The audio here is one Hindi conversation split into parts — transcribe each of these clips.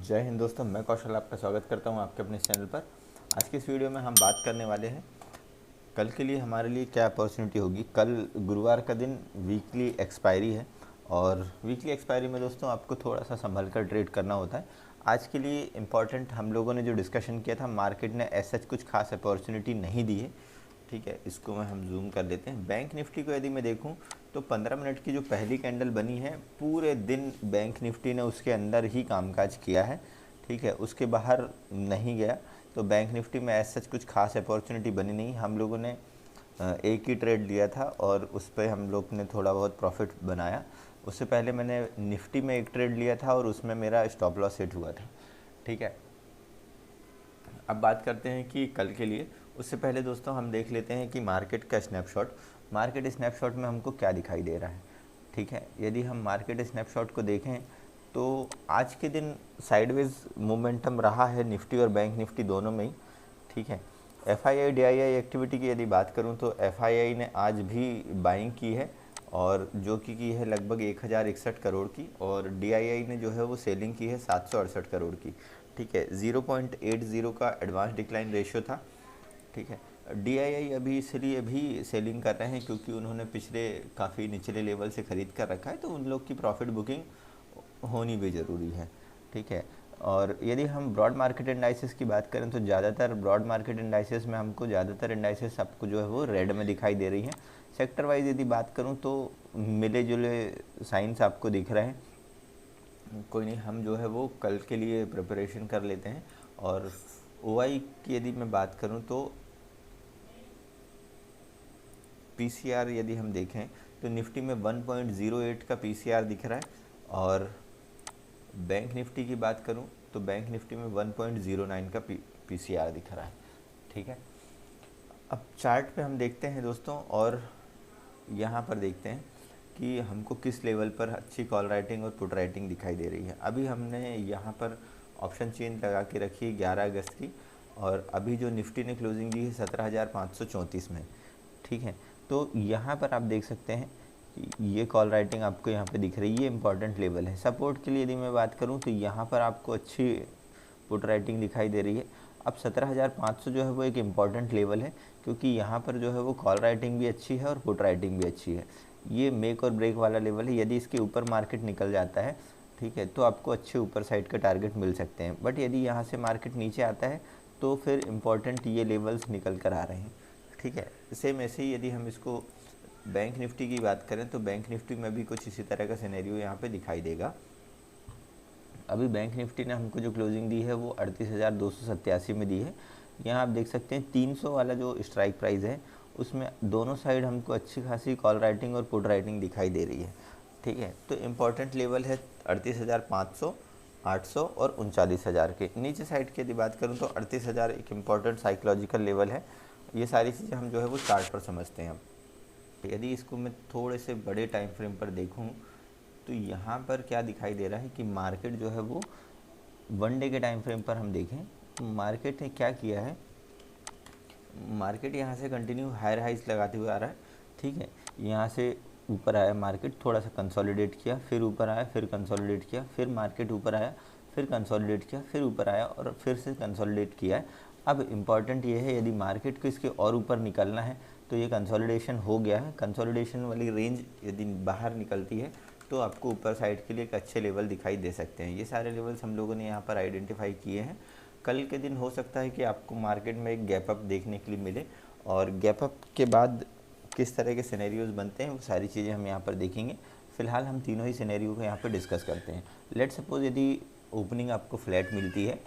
जय हिंद दोस्तों, मैं कौशल आपका स्वागत करता हूं आपके अपने चैनल पर। आज की इस वीडियो में हम बात करने वाले हैं कल के लिए हमारे लिए क्या अपॉर्चुनिटी होगी। कल गुरुवार का दिन वीकली एक्सपायरी है और वीकली एक्सपायरी में दोस्तों आपको थोड़ा सा संभल कर ट्रेड करना होता है। आज के लिए इम्पॉर्टेंट हम लोगों ने जो डिस्कशन किया था, मार्केट ने ऐसा कुछ खास अपॉर्चुनिटी नहीं दी है। ठीक है, इसको हम जूम कर लेते हैं। बैंक निफ्टी को यदि मैं देखूं तो 15 मिनट की जो पहली कैंडल बनी है, पूरे दिन बैंक निफ्टी ने उसके अंदर ही कामकाज किया है। ठीक है, उसके बाहर नहीं गया। तो बैंक निफ्टी में ऐसा कुछ खास अपॉर्चुनिटी बनी नहीं। हम लोगों ने एक ही ट्रेड लिया था और उस पर हम लोग ने थोड़ा बहुत प्रॉफिट बनाया। उससे पहले मैंने निफ्टी में एक ट्रेड लिया था और उसमें मेरा स्टॉप लॉस हिट हुआ था। ठीक है, अब बात करते हैं कि कल के लिए। उससे पहले दोस्तों हम देख लेते हैं कि मार्केट का स्नैपशॉट। मार्केट स्नैपशॉट में हमको क्या दिखाई दे रहा है। ठीक है, यदि हम मार्केट स्नैपशॉट को देखें तो आज के दिन साइडवेज मोमेंटम रहा है निफ्टी और बैंक निफ्टी दोनों में ही। ठीक है, एफआईआई डीआईआई एक्टिविटी की यदि बात करूं तो एफआईआई ने आज भी बाइंग की है और जो की है लगभग 1061 करोड़ की, और डीआईआई ने जो है वो सेलिंग की है 768 करोड़ की। ठीक है, 0.80 का एडवांस डिक्लाइन रेशियो था। ठीक है, डीआईआई अभी इसलिए भी सेलिंग कर रहे हैं क्योंकि उन्होंने पिछले काफ़ी निचले लेवल से ख़रीद कर रखा है, तो उन लोग की प्रॉफिट बुकिंग होनी भी ज़रूरी है। ठीक है, और यदि हम ब्रॉड मार्केट इंडाइसेस की बात करें तो ज़्यादातर ब्रॉड मार्केट इंडाइसेस में हमको ज़्यादातर इंडाइसेस आपको जो है वो रेड में दिखाई दे रही हैं। सेक्टर वाइज यदि बात करूं तो मिले जुले साइंस आपको दिख रहे हैं। कोई नहीं, हम जो है वो कल के लिए प्रिपरेशन कर लेते हैं। और ओआई की यदि मैं बात करूं तो पीसीआर यदि हम देखें तो निफ्टी में 1.08 का पीसीआर दिख रहा है, और बैंक निफ्टी की बात करूं तो बैंक निफ्टी में 1.09 का पीसीआर दिख रहा है। ठीक है, अब चार्ट पे हम देखते हैं दोस्तों, और यहाँ पर देखते हैं कि हमको किस लेवल पर अच्छी कॉल राइटिंग और पुट राइटिंग दिखाई दे रही है। अभी हमने यहाँ पर ऑप्शन चेन लगा के रखी है 11 अगस्त की, और अभी जो निफ्टी ने क्लोजिंग दी है 17,534 में। ठीक है, तो यहाँ पर आप देख सकते हैं ये कॉल राइटिंग आपको यहाँ पे दिख रही है, ये इंपॉर्टेंट लेवल है। सपोर्ट के लिए यदि मैं बात करूँ तो यहाँ पर आपको अच्छी पुट राइटिंग दिखाई दे रही है। अब 17,500 जो है वो एक इम्पॉर्टेंट लेवल है, क्योंकि यहाँ पर जो है वो कॉल राइटिंग भी अच्छी है और पुट राइटिंग भी अच्छी है। ये मेक और ब्रेक वाला लेवल है। यदि इसके ऊपर मार्केट निकल जाता है, ठीक है, तो आपको अच्छे ऊपर साइड का टारगेट मिल सकते हैं। बट यदि यहाँ से मार्केट नीचे आता है तो फिर इम्पॉर्टेंट ये लेवल्स निकल कर आ रहे हैं। ठीक है, सेम ऐसे ही यदि हम इसको बैंक निफ्टी की बात करें तो बैंक निफ्टी में भी कुछ इसी तरह का सिनेरियो यहाँ पे दिखाई देगा। अभी बैंक निफ्टी ने हमको जो क्लोजिंग दी है वो 38,287 में दी है। यहाँ आप देख सकते हैं 300 वाला जो स्ट्राइक प्राइस है उसमें दोनों साइड हमको अच्छी खासी कॉल राइटिंग और पुट राइटिंग दिखाई दे रही है। ठीक है, तो इम्पॉर्टेंट लेवल है 38,500, 800 और 39,000 के। नीचे साइड की यदि बात करूँ तो 38,000 एक इम्पॉर्टेंट साइकोलॉजिकल लेवल है। ये सारी चीज़ें हम जो है वो चार्ट पर समझते हैं। यदि इसको मैं थोड़े से बड़े टाइम फ्रेम पर देखूं तो यहाँ पर क्या दिखाई दे रहा है कि मार्केट जो है वो वन डे के टाइम फ्रेम पर हम देखें तो मार्केट ने क्या किया है, मार्केट यहाँ से कंटिन्यू हायर हाइज लगाते हुए आ रहा है। ठीक है, यहाँ से ऊपर आया मार्केट, थोड़ा सा कंसोलिडेट किया, फिर ऊपर आया, फिर कंसोलिडेट किया, फिर मार्केट ऊपर आया, फिर कंसोलिडेट किया, फिर ऊपर आया और फिर से कंसोलिडेट किया है। अब इम्पॉर्टेंट ये है यदि मार्केट को इसके और ऊपर निकलना है तो ये कंसोलिडेशन हो गया है। कंसोलिडेशन वाली रेंज यदि बाहर निकलती है तो आपको ऊपर साइड के लिए एक अच्छे लेवल दिखाई दे सकते हैं। ये सारे लेवल्स हम लोगों ने यहाँ पर आइडेंटिफाई किए हैं। कल के दिन हो सकता है कि आपको मार्केट में एक गैप अप देखने के लिए मिले, और गैप अप के बाद किस तरह के सिनेरियोज बनते हैं वो सारी चीज़ें हम यहाँ पर देखेंगे। फिलहाल हम तीनों ही सिनेरियो को यहाँ पर डिस्कस करते हैं। लेट सपोज यदि ओपनिंग आपको फ्लैट मिलती है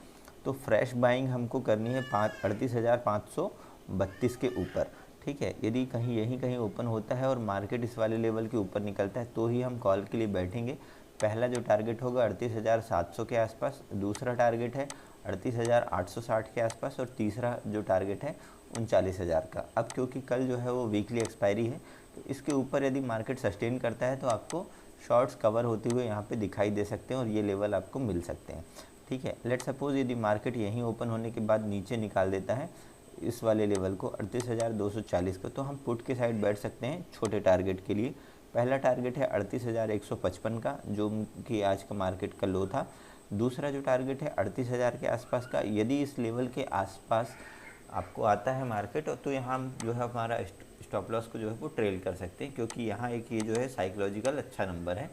तो फ्रेश बाइंग हमको करनी है 38,532 के ऊपर। ठीक है, यदि कहीं यहीं कहीं ओपन होता है और मार्केट इस वाले लेवल के ऊपर निकलता है तो ही हम कॉल के लिए बैठेंगे। पहला जो टारगेट होगा 38,700 के आसपास, दूसरा टारगेट है 38,860 के आसपास, और तीसरा जो टारगेट है 39,000 का। अब क्योंकि कल जो है वो वीकली एक्सपायरी है तो इसके ऊपर यदि मार्केट सस्टेन करता है तो आपको शॉर्ट्स कवर होते हुए यहाँ पे दिखाई दे सकते हैं और ये लेवल आपको मिल सकते हैं। ठीक है, लेट सपोज यदि मार्केट यहीं ओपन होने के बाद नीचे निकाल देता है इस वाले लेवल को 38,240 को, तो हम पुट के साइड बैठ सकते हैं छोटे टारगेट के लिए। पहला टारगेट है 38,155 का, जो कि आज का मार्केट का लो था। दूसरा जो टारगेट है 38,000 के आसपास का, यदि इस लेवल के आसपास आपको आता है मार्केट तो यहाँ हम जो है हमारा स्टॉप लॉस को जो है वो ट्रेल कर सकते हैं, क्योंकि यहाँ एक ये जो है साइकोलॉजिकल अच्छा नंबर है।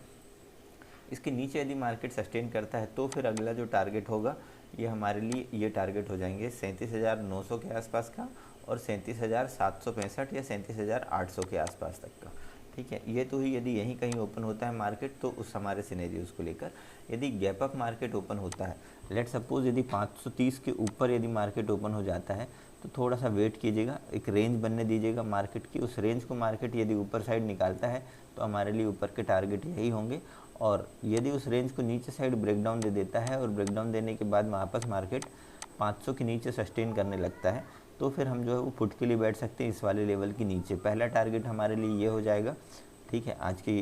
इसके नीचे यदि मार्केट सस्टेन करता है तो फिर अगला जो टारगेट होगा ये हमारे लिए ये टारगेट हो जाएंगे 37,900 के आसपास का और 37,765 या 37,800 के आसपास तक का। ठीक है, ये तो ही यदि यहीं कहीं ओपन होता है मार्केट तो उस हमारे सिनेरियोज़ को लेकर। यदि गैप अप मार्केट ओपन होता है, लेट सपोज यदि 530 के ऊपर यदि मार्केट ओपन हो जाता है तो थोड़ा सा वेट कीजिएगा, एक रेंज बनने दीजिएगा मार्केट की। उस रेंज को मार्केट यदि ऊपर साइड निकालता है तो हमारे लिए ऊपर के टारगेट यही होंगे, और यदि उस रेंज को नीचे साइड ब्रेकडाउन दे देता है और ब्रेकडाउन देने के बाद वापस मार्केट 500 के नीचे सस्टेन करने लगता है तो फिर हम जो है वो पुट के लिए बैठ सकते हैं इस वाले लेवल के नीचे। पहला टारगेट हमारे लिए ये हो जाएगा, ठीक है, आज की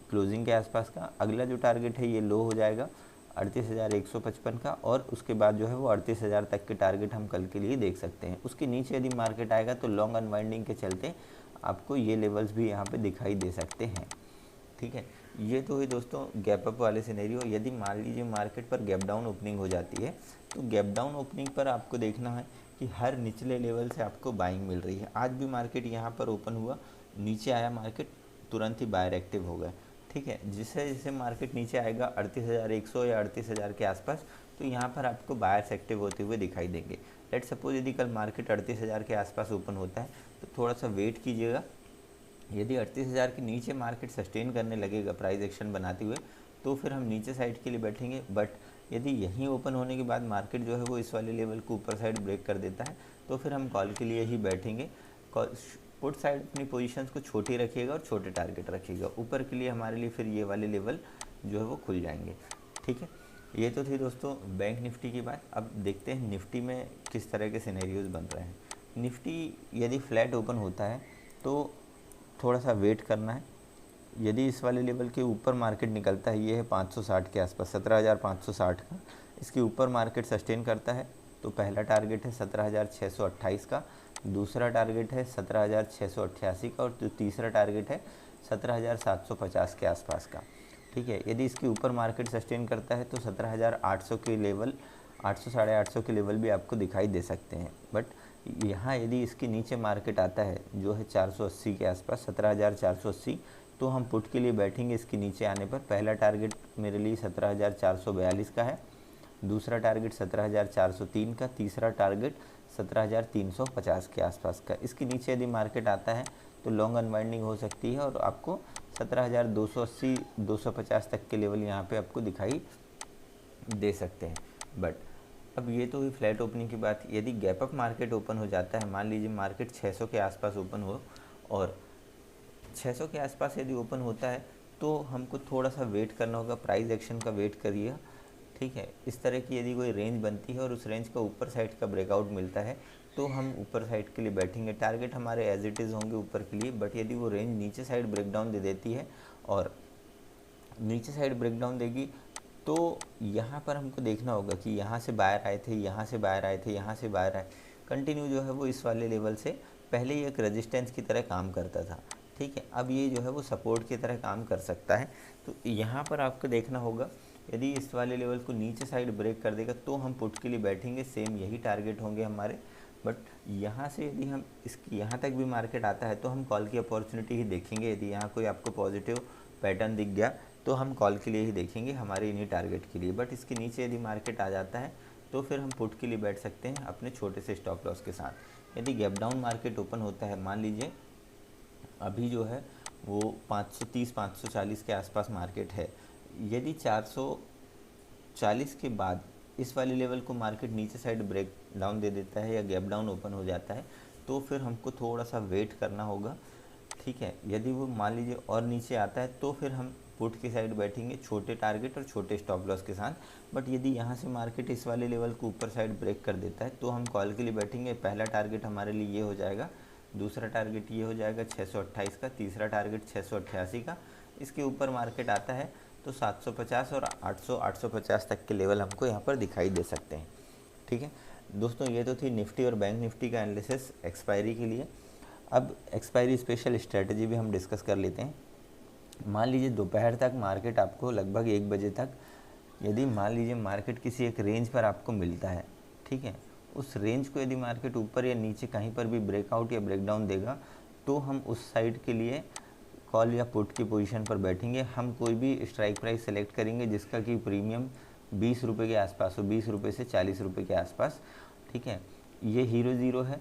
क्लोजिंग के आसपास का। अगला जो टारगेट है ये लो हो जाएगा 38,155 का, और उसके बाद जो है वो 38,000 तक के टारगेट हम कल के लिए देख सकते हैं। उसके नीचे यदि मार्केट आएगा तो लॉन्ग अनवाइंडिंग के चलते आपको ये लेवल्स भी यहाँ पे दिखाई दे सकते हैं। ठीक है, ये तो है दोस्तों गैप अप वाले सिनेरियो। यदि मान लीजिए मार्केट पर गैप डाउन ओपनिंग हो जाती है तो गैप डाउन ओपनिंग पर आपको देखना है कि हर निचले लेवल से आपको बाइंग मिल रही है। आज भी मार्केट यहाँ पर ओपन हुआ, नीचे आया मार्केट, तुरंत ही बायर एक्टिव हो गए। ठीक है, जिससे जैसे मार्केट नीचे आएगा 38,100 या 38,000 के आसपास तो यहाँ पर आपको बायर्स एक्टिव होते हुए दिखाई देंगे। लेट सपोज यदि कल मार्केट 38,000 के आसपास ओपन होता है तो थोड़ा सा वेट कीजिएगा। यदि 38,000 के नीचे मार्केट सस्टेन करने लगेगा प्राइस एक्शन बनाते हुए तो फिर हम नीचे साइड के लिए बैठेंगे। बट यदि यहीं ओपन होने के बाद मार्केट जो है वो इस वाले लेवल को ऊपर साइड ब्रेक कर देता है तो फिर हम कॉल के लिए ही बैठेंगे। पुट साइड अपनी पोजीशंस को छोटी रखिएगा और छोटे टारगेट रखिएगा। ऊपर के लिए हमारे लिए फिर ये वाले लेवल जो है वो खुल जाएंगे। ठीक है, ये तो थी दोस्तों बैंक निफ्टी की बात। अब देखते हैं निफ्टी में किस तरह के सिनेरियोज बन रहे हैं। निफ्टी यदि फ्लैट ओपन होता है तो थोड़ा सा वेट करना है। यदि इस वाले लेवल के ऊपर मार्केट निकलता है, ये है 560 के आसपास 17,560 का, इसके ऊपर मार्केट सस्टेन करता है तो पहला टारगेट है 17,628 का, दूसरा टारगेट है 17,688 का और तीसरा टारगेट है 17,750 के आसपास का। ठीक है, यदि इसके ऊपर मार्केट सस्टेन करता है तो 17,800 के लेवल, 800 साढ़े 800 के लेवल भी आपको दिखाई दे सकते हैं। बट यहाँ यदि इसके नीचे मार्केट आता है जो है 480 के आसपास 17,480 तो हम पुट के लिए बैठेंगे इसके नीचे आने पर। पहला टारगेट मेरे लिए 17,442 का है, दूसरा टारगेट 17,403 का, तीसरा टारगेट 17,350 के आसपास का। इसके नीचे यदि मार्केट आता है तो लॉन्ग अनवाइंडिंग हो सकती है और आपको 17,280 250 तक के लेवल यहाँ पे आपको दिखाई दे सकते हैं। बट अब ये तो हुई फ्लैट ओपनिंग की बात। यदि गैप अप मार्केट ओपन हो जाता है, मान लीजिए मार्केट 600 के आसपास ओपन हो और 600 के आसपास यदि ओपन होता है तो हमको थोड़ा सा वेट करना होगा, प्राइस एक्शन का वेट करिएगा। ठीक है, इस तरह की यदि कोई रेंज बनती है और उस रेंज का ऊपर साइड का ब्रेकआउट मिलता है तो हम ऊपर साइड के लिए बैठेंगे। टारगेट हमारे एज इट इज़ होंगे ऊपर के लिए। बट यदि वो रेंज नीचे साइड ब्रेकडाउन दे देती है और नीचे साइड ब्रेकडाउन देगी तो यहाँ पर हमको देखना होगा कि यहाँ से बाहर आए थे, यहाँ से बाहर आए थे, यहाँ से बाहर आए, कंटिन्यू जो है वो इस वाले लेवल से पहले ही एक रेजिस्टेंस की तरह काम करता था। ठीक है, अब ये जो है वो सपोर्ट की तरह काम कर सकता है। तो यहाँ पर आपको देखना होगा यदि इस वाले लेवल को नीचे साइड ब्रेक कर देगा तो हम पुट के लिए बैठेंगे, सेम यही टारगेट होंगे हमारे। बट यहाँ से यदि हम इसकी यहाँ तक भी मार्केट आता है तो हम कॉल की अपॉर्चुनिटी ही देखेंगे। यदि यहाँ कोई आपको पॉजिटिव पैटर्न दिख गया तो हम कॉल के लिए ही देखेंगे हमारे इन्हीं टारगेट के लिए। बट इसके नीचे यदि मार्केट आ जाता है तो फिर हम पुट के लिए बैठ सकते हैं अपने छोटे से स्टॉप लॉस के साथ। यदि गैप डाउन मार्केट ओपन होता है, मान लीजिए अभी जो है वो 530 540 के आसपास मार्केट है, यदि 440 के बाद इस वाले लेवल को मार्केट नीचे साइड ब्रेक डाउन दे देता है या गैप डाउन ओपन हो जाता है तो फिर हमको थोड़ा सा वेट करना होगा। ठीक है, यदि वो मान लीजिए और नीचे आता है तो फिर हम पुट की साइड बैठेंगे छोटे टारगेट और छोटे स्टॉप लॉस के साथ। बट यदि यहाँ से मार्केट इस वाले लेवल को ऊपर साइड ब्रेक कर देता है तो हम कॉल के लिए बैठेंगे। पहला टारगेट हमारे लिए ये हो जाएगा, दूसरा टारगेट ये हो जाएगा 628 का, तीसरा टारगेट 688 का। इसके ऊपर मार्केट आता है तो 750 और 800 850 तक के लेवल हमको यहाँ पर दिखाई दे सकते हैं। ठीक है दोस्तों, ये तो थी निफ्टी और बैंक निफ्टी का एनालिसिस एक्सपायरी के लिए। अब एक्सपायरी स्पेशल स्ट्रेटजी भी हम डिस्कस कर लेते हैं। मान लीजिए दोपहर तक मार्केट आपको लगभग 1 बजे तक यदि मान लीजिए मार्केट किसी एक रेंज पर आपको मिलता है, ठीक है, उस रेंज को यदि मार्केट ऊपर या नीचे कहीं पर भी ब्रेकआउट या ब्रेकडाउन देगा तो हम उस साइड के लिए कॉल या पुट की पोजीशन पर बैठेंगे। हम कोई भी स्ट्राइक प्राइस सेलेक्ट करेंगे जिसका कि प्रीमियम 20 रुपये के आसपास हो, 20 रुपये से 40 रुपये के आसपास, ठीक है। ये हीरो ज़ीरो है,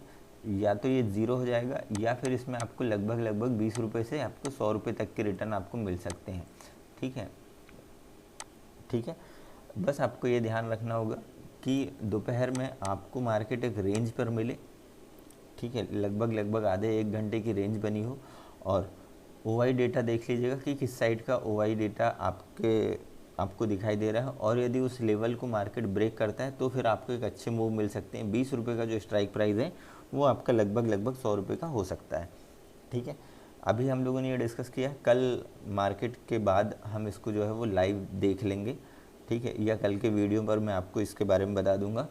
या तो ये ज़ीरो हो जाएगा या फिर इसमें आपको लगभग 20 रुपये से आपको 100 रुपये तक के रिटर्न आपको मिल सकते हैं, ठीक है। ठीक है, बस आपको ये ध्यान रखना होगा कि दोपहर में आपको मार्केट एक रेंज पर मिले, ठीक है, लगभग आधे 1 घंटे की रेंज बनी हो, और ओवाई डेटा देख लीजिएगा कि किस साइड का ओवाई डेटा आपको दिखाई दे रहा है, और यदि उस लेवल को मार्केट ब्रेक करता है तो फिर आपको एक अच्छे मूव मिल सकते हैं। 20 रुपये का जो स्ट्राइक प्राइस है वो आपका लगभग 100 रुपये का हो सकता है, ठीक है। अभी हम लोगों ने ये डिस्कस किया, कल मार्केट के बाद हम इसको जो है वो लाइव देख लेंगे, ठीक है, या कल के वीडियो पर मैं आपको इसके बारे में बता दूंगा,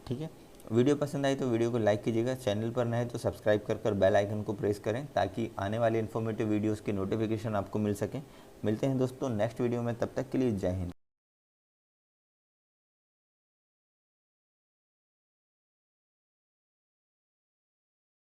ठीक है। वीडियो पसंद आई तो वीडियो को लाइक कीजिएगा, चैनल पर नए तो सब्सक्राइब कर बेल आइकन को प्रेस करें ताकि आने वाले इन्फॉर्मेटिव वीडियोस की नोटिफिकेशन आपको मिल सके। मिलते हैं दोस्तों नेक्स्ट वीडियो में, तब तक के लिए जय हिंद।